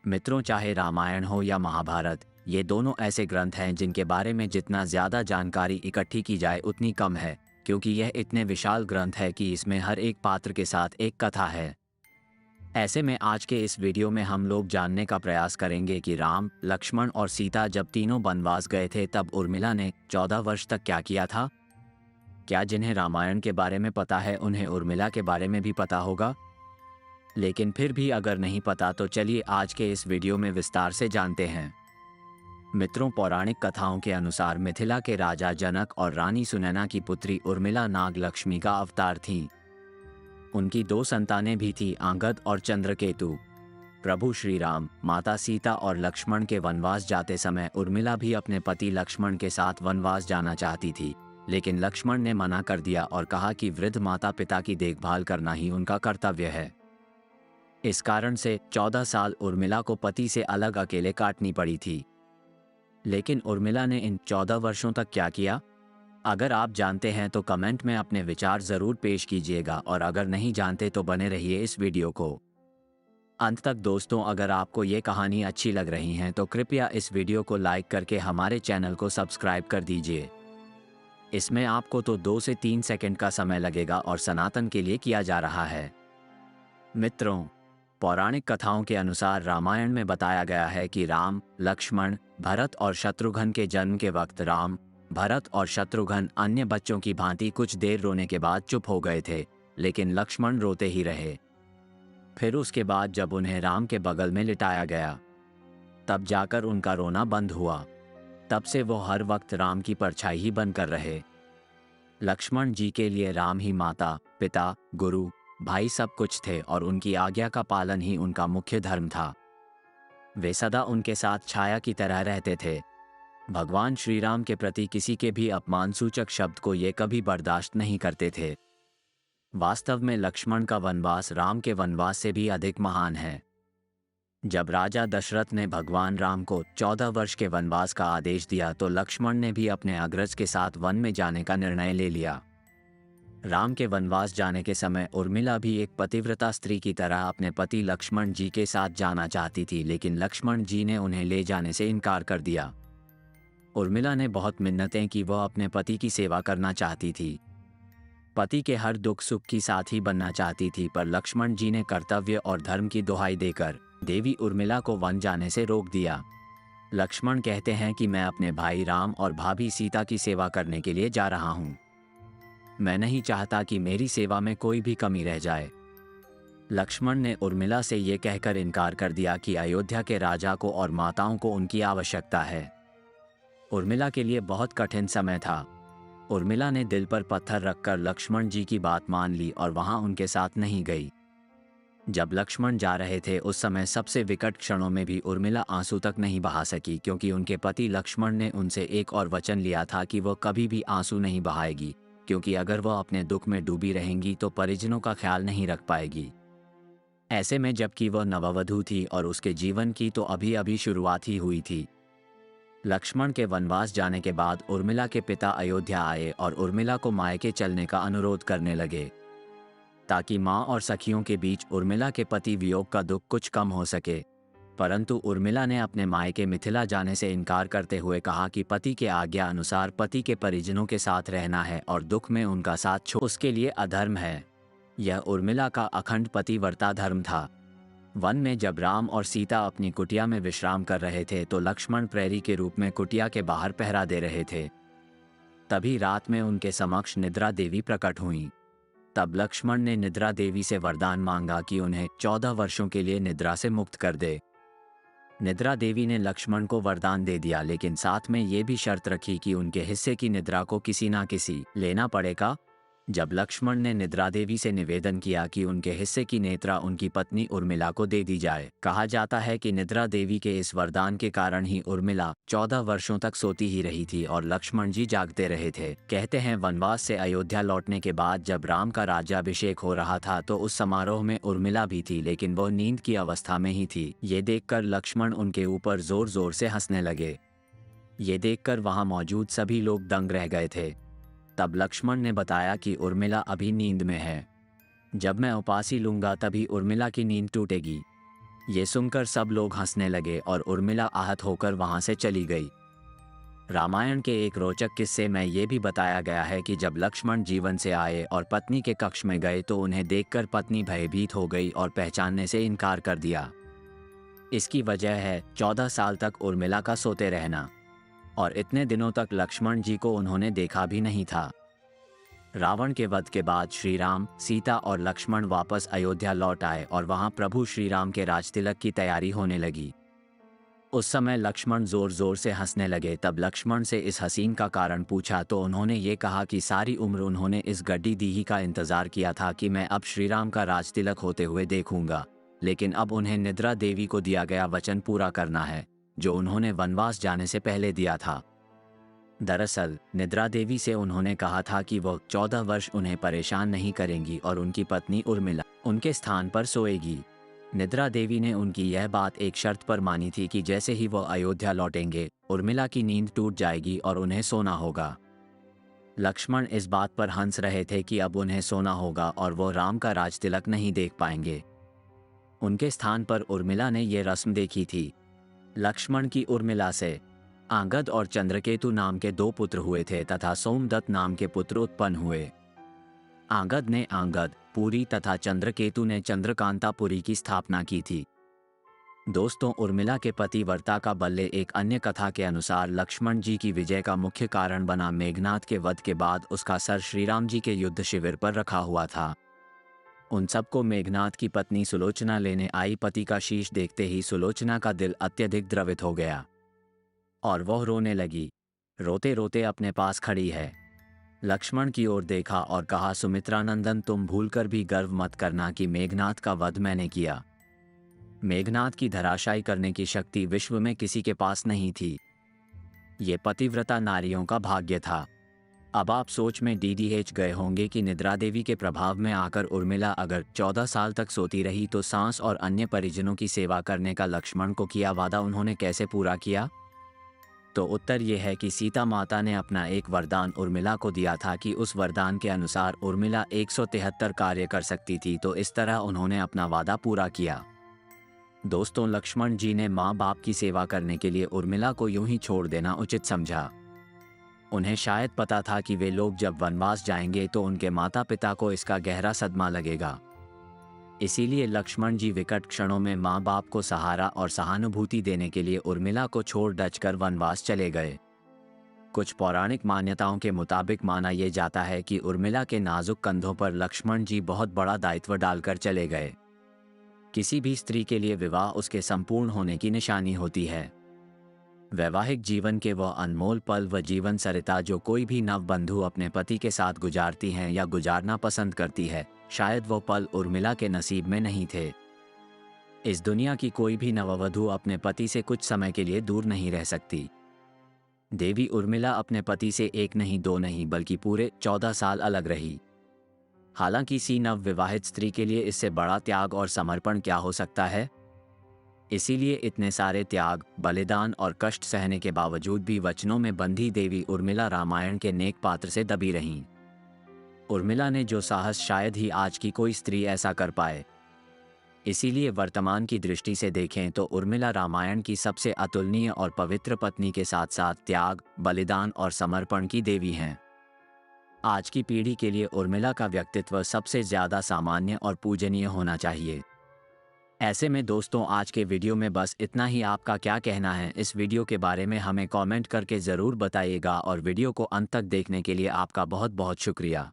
मित्रों, चाहे रामायण हो या महाभारत, ये दोनों ऐसे ग्रंथ हैं जिनके बारे में जितना ज़्यादा जानकारी इकट्ठी की जाए उतनी कम है, क्योंकि यह इतने विशाल ग्रंथ है कि इसमें हर एक पात्र के साथ एक कथा है। ऐसे में आज के इस वीडियो में हम लोग जानने का प्रयास करेंगे कि राम, लक्ष्मण और सीता जब तीनों वनवास गए थे तब उर्मिला ने 14 वर्ष तक क्या किया था। क्या जिन्हें रामायण के बारे में पता है उन्हें उर्मिला के बारे में भी पता होगा? लेकिन फिर भी अगर नहीं पता तो चलिए आज के इस वीडियो में विस्तार से जानते हैं। मित्रों, पौराणिक कथाओं के अनुसार मिथिला के राजा जनक और रानी सुनैना की पुत्री उर्मिला नाग लक्ष्मी का अवतार थीं। उनकी दो संतानें भी थीं, अंगद और चंद्रकेतु। प्रभु श्री राम, माता सीता और लक्ष्मण के वनवास जाते समय उर्मिला भी अपने पति लक्ष्मण के साथ वनवास जाना चाहती थी, लेकिन लक्ष्मण ने मना कर दिया और कहा कि वृद्ध माता पिता की देखभाल करना ही उनका कर्तव्य है। इस कारण से 14 साल उर्मिला को पति से अलग अकेले काटनी पड़ी थी। लेकिन उर्मिला ने इन 14 वर्षों तक क्या किया? अगर आप जानते हैं तो कमेंट में अपने विचार ज़रूर पेश कीजिएगा, और अगर नहीं जानते तो बने रहिए इस वीडियो को अंत तक। दोस्तों, अगर आपको ये कहानी अच्छी लग रही है तो कृपया इस वीडियो को लाइक करके हमारे चैनल को सब्सक्राइब कर दीजिए। इसमें आपको तो 2 से 3 सेकंड का समय लगेगा और सनातन के लिए किया जा रहा है। मित्रों, पौराणिक कथाओं के अनुसार रामायण में बताया गया है कि राम, लक्ष्मण, भरत और शत्रुघ्न के जन्म के वक्त राम, भरत और शत्रुघ्न अन्य बच्चों की भांति कुछ देर रोने के बाद चुप हो गए थे, लेकिन लक्ष्मण रोते ही रहे। फिर उसके बाद जब उन्हें राम के बगल में लिटाया गया, तब जाकर उनका रोना बंद हुआ। तब से वो हर वक्त राम की परछाई ही बनकर रहे। लक्ष्मण जी के लिए राम ही माता, पिता, गुरु, भाई सब कुछ थे और उनकी आज्ञा का पालन ही उनका मुख्य धर्म था। वे सदा उनके साथ छाया की तरह रहते थे। भगवान श्री राम के प्रति किसी के भी अपमानसूचक शब्द को ये कभी बर्दाश्त नहीं करते थे। वास्तव में लक्ष्मण का वनवास राम के वनवास से भी अधिक महान है। जब राजा दशरथ ने भगवान राम को 14 वर्ष के वनवास का आदेश दिया तो लक्ष्मण ने भी अपने अग्रज के साथ वन में जाने का निर्णय ले लिया। राम के वनवास जाने के समय उर्मिला भी एक पतिव्रता स्त्री की तरह अपने पति लक्ष्मण जी के साथ जाना चाहती थी, लेकिन लक्ष्मण जी ने उन्हें ले जाने से इनकार कर दिया। उर्मिला ने बहुत मिन्नतें की, वह अपने पति की सेवा करना चाहती थी, पति के हर दुख सुख की साथी बनना चाहती थी, पर लक्ष्मण जी ने कर्तव्य और धर्म की दुहाई देकर देवी उर्मिला को वन जाने से रोक दिया। लक्ष्मण कहते हैं कि मैं अपने भाई राम और भाभी सीता की सेवा करने के लिए जा रहा हूँ। मैं नहीं चाहता कि मेरी सेवा में कोई भी कमी रह जाए। लक्ष्मण ने उर्मिला से ये कहकर इनकार कर दिया कि अयोध्या के राजा को और माताओं को उनकी आवश्यकता है। उर्मिला के लिए बहुत कठिन समय था। उर्मिला ने दिल पर पत्थर रखकर लक्ष्मण जी की बात मान ली और वहां उनके साथ नहीं गई। जब लक्ष्मण जा रहे थे उस समय सबसे विकट क्षणों में भी उर्मिला आंसू तक नहीं बहा सकी, क्योंकि उनके पति लक्ष्मण ने उनसे एक और वचन लिया था कि वह कभी भी आंसू नहीं बहाएगी, क्योंकि अगर वह अपने दुख में डूबी रहेंगी तो परिजनों का ख्याल नहीं रख पाएगी। ऐसे में जबकि वह नववधू थी और उसके जीवन की तो अभी अभी शुरुआत ही हुई थी। लक्ष्मण के वनवास जाने के बाद उर्मिला के पिता अयोध्या आए और उर्मिला को मायके चलने का अनुरोध करने लगे, ताकि माँ और सखियों के बीच उर्मिला के पति वियोग का दुख कुछ कम हो सके। परंतु उर्मिला ने अपने मायके मिथिला जाने से इनकार करते हुए कहा कि पति के आज्ञा अनुसार पति के परिजनों के साथ रहना है और दुख में उनका साथ छोड़ना उसके लिए अधर्म है। यह उर्मिला का अखंड पतिव्रता धर्म था। वन में जब राम और सीता अपनी कुटिया में विश्राम कर रहे थे तो लक्ष्मण प्रहरी के रूप में कुटिया के बाहर पहरा दे रहे थे। तभी रात में उनके समक्ष निद्रा देवी प्रकट हुईं। तब लक्ष्मण ने निद्रा देवी से वरदान मांगा कि उन्हें 14 वर्षों के लिए निद्रा से मुक्त कर दे। निद्रा देवी ने लक्ष्मण को वरदान दे दिया, लेकिन साथ में ये भी शर्त रखी कि उनके हिस्से की निद्रा को किसी ना किसी लेना पड़ेगा। जब लक्ष्मण ने निद्रा देवी से निवेदन किया कि उनके हिस्से की नेत्रा उनकी पत्नी उर्मिला को दे दी जाए, कहा जाता है कि निद्रा देवी के इस वरदान के कारण ही उर्मिला 14 वर्षों तक सोती ही रही थी और लक्ष्मण जी जागते रहे थे। कहते हैं वनवास से अयोध्या लौटने के बाद जब राम का राज्याभिषेक हो रहा था तो उस समारोह में उर्मिला भी थी, लेकिन वह नींद की अवस्था में ही थी। ये देखकर लक्ष्मण उनके ऊपर जोर जोर से हंसने लगे। ये देखकर वहां मौजूद सभी लोग दंग रह गए थे। तब लक्ष्मण ने बताया कि उर्मिला अभी नींद में है। जब मैं उपासी लूंगा तभी उर्मिला की नींद टूटेगी। ये सुनकर सब लोग हंसने लगे और उर्मिला आहत होकर वहां से चली गई। रामायण के एक रोचक किस्से में ये भी बताया गया है कि जब लक्ष्मण जीवन से आए और पत्नी के कक्ष में गए तो उन्हें देखकर पत्नी भयभीत हो गई और पहचानने से इनकार कर दिया। इसकी वजह है 14 साल तक उर्मिला का सोते रहना, और इतने दिनों तक लक्ष्मण जी को उन्होंने देखा भी नहीं था। रावण के वध के बाद श्री राम, सीता और लक्ष्मण वापस अयोध्या लौट आए और वहां प्रभु श्री राम के राजतिलक की तैयारी होने लगी। उस समय लक्ष्मण जोर जोर से हंसने लगे। तब लक्ष्मण से इस हसीन का कारण पूछा तो उन्होंने ये कहा कि सारी उम्र उन्होंने इस गड्डी दीही का इंतजार किया था कि मैं अब श्री राम का राजतिलक होते हुए देखूंगा, लेकिन अब उन्हें निद्रा देवी को दिया गया वचन पूरा करना है जो उन्होंने वनवास जाने से पहले दिया था। दरअसल निद्रा देवी से उन्होंने कहा था कि वह 14 वर्ष उन्हें परेशान नहीं करेंगी और उनकी पत्नी उर्मिला उनके स्थान पर सोएगी। निद्रा देवी ने उनकी यह बात एक शर्त पर मानी थी कि जैसे ही वह अयोध्या लौटेंगे उर्मिला की नींद टूट जाएगी और उन्हें सोना होगा। लक्ष्मण इस बात पर हंस रहे थे कि अब उन्हें सोना होगा और वो राम का राजतिलक नहीं देख पाएंगे। उनके स्थान पर उर्मिला ने ये रस्म देखी थी। लक्ष्मण की उर्मिला से आंगद और चंद्रकेतु नाम के 2 पुत्र हुए थे तथा सोमदत्त नाम के पुत्र उत्पन्न हुए। आंगद ने आंगद पुरी तथा चंद्रकेतु ने चंद्रकांतापुरी की स्थापना की थी। दोस्तों, उर्मिला के पतिव्रता का बल्ले एक अन्य कथा के अनुसार लक्ष्मण जी की विजय का मुख्य कारण बना। मेघनाद के वध के बाद उसका सर श्रीराम जी के युद्ध शिविर पर रखा हुआ था। उन सबको मेघनाद की पत्नी सुलोचना लेने आई। पति का शीश देखते ही सुलोचना का दिल अत्यधिक द्रवित हो गया और वह रोने लगी। रोते रोते अपने पास खड़ी है। लक्ष्मण की ओर देखा और कहा, सुमित्रानंदन, तुम भूलकर भी गर्व मत करना कि मेघनाद का वध मैंने किया। मेघनाद की धराशायी करने की शक्ति विश्व में किसी के पास नहीं थी। ये पतिव्रता नारियों का भाग्य था। अब आप सोच में डीडीएच गए होंगे कि निद्रा देवी के प्रभाव में आकर उर्मिला अगर 14 साल तक सोती रही तो सांस और अन्य परिजनों की सेवा करने का लक्ष्मण को किया वादा उन्होंने कैसे पूरा किया? तो उत्तर यह है कि सीता माता ने अपना एक वरदान उर्मिला को दिया था कि उस वरदान के अनुसार उर्मिला 173 कार्य कर सकती थी, तो इस तरह उन्होंने अपना वादा पूरा किया। दोस्तों, लक्ष्मण जी ने माँ बाप की सेवा करने के लिए उर्मिला को यूं ही छोड़ देना उचित समझा। उन्हें शायद पता था कि वे लोग जब वनवास जाएंगे तो उनके माता पिता को इसका गहरा सदमा लगेगा। इसीलिए लक्ष्मण जी विकट क्षणों में माँ बाप को सहारा और सहानुभूति देने के लिए उर्मिला को छोड़ डचकर वनवास चले गए। कुछ पौराणिक मान्यताओं के मुताबिक माना यह जाता है कि उर्मिला के नाजुक कंधों पर लक्ष्मण जी बहुत बड़ा दायित्व डालकर चले गए। किसी भी स्त्री के लिए विवाह उसके संपूर्ण होने की निशानी होती है। वैवाहिक जीवन के वह अनमोल पल व जीवन सरिता जो कोई भी नवबंधु अपने पति के साथ गुजारती हैं या गुजारना पसंद करती है, शायद वो पल उर्मिला के नसीब में नहीं थे। इस दुनिया की कोई भी नववधु अपने पति से कुछ समय के लिए दूर नहीं रह सकती। देवी उर्मिला अपने पति से 1 नहीं 2 नहीं बल्कि पूरे 14 साल अलग रही। हालांकि किसी नवविवाहित स्त्री के लिए इससे बड़ा त्याग और समर्पण क्या हो सकता है। इसीलिए इतने सारे त्याग, बलिदान और कष्ट सहने के बावजूद भी वचनों में बंधी देवी उर्मिला रामायण के नेक पात्र से दबी रहीं। उर्मिला ने जो साहस शायद ही आज की कोई स्त्री ऐसा कर पाए। इसीलिए वर्तमान की दृष्टि से देखें तो उर्मिला रामायण की सबसे अतुलनीय और पवित्र पत्नी के साथ साथ त्याग, बलिदान और समर्पण की देवी हैं। आज की पीढ़ी के लिए उर्मिला का व्यक्तित्व सबसे ज्यादा सामान्य और पूजनीय होना चाहिए। ऐसे में दोस्तों, आज के वीडियो में बस इतना ही। आपका क्या कहना है इस वीडियो के बारे में हमें कमेंट करके ज़रूर बताइएगा और वीडियो को अंत तक देखने के लिए आपका बहुत बहुत शुक्रिया।